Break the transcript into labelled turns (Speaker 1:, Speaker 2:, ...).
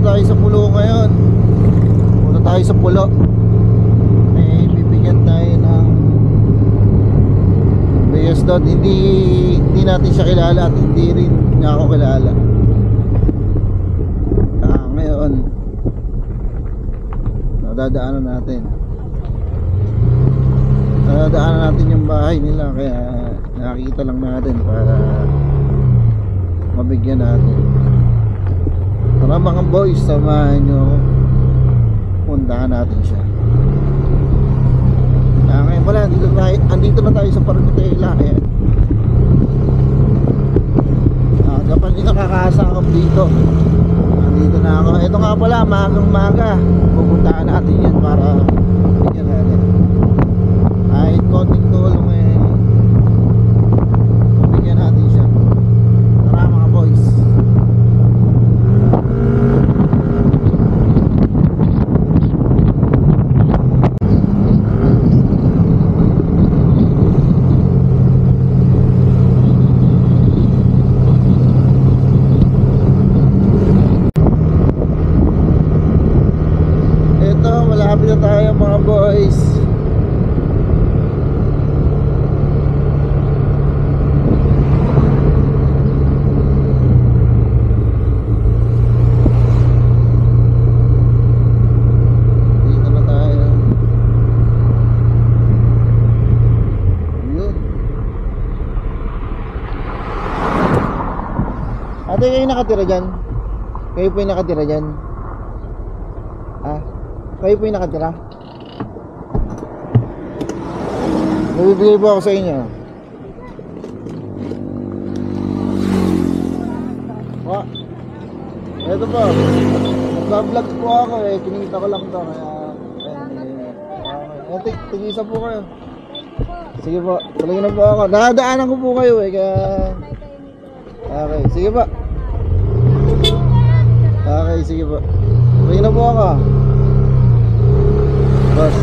Speaker 1: tayo sa pulo ngayon. Punta tayo sa pulo. May bibigyan tayo ng biyas doon. Hindi natin siya kilala at hindi rin niya ako kilala. Ngayon dadaanan natin yung bahay nila, kaya nakikita lang natin para mabigyan natin. Tara mga boys, samahan nyo ako, puntahan natin siya. Ngayon pala, andito na tayo sa Parmitela. Ayan, gapan din nakakasakap dito. Andito na ako. Ito nga pala, magang maga pupuntahan natin yan para bigyan natin kahit konting tulong, bigyan natin siya. Tara mga boys. Malapit na tayo mga boys. Dito na tayo. Yun. Ate, kayo nakatira dyan? Kayo po yung nakatira dyan? Kayo po yung nakatira? Nabibigay po ako sa inyo. Ito po, nagbablog po ako kinita ko lang to. Kaya tigisa po kayo. Sige po, tuloy na po ako. Nadaanan ko po kayo kaya... Okay, sige po. Okay, sige po. Tuloy na po ako. Boss.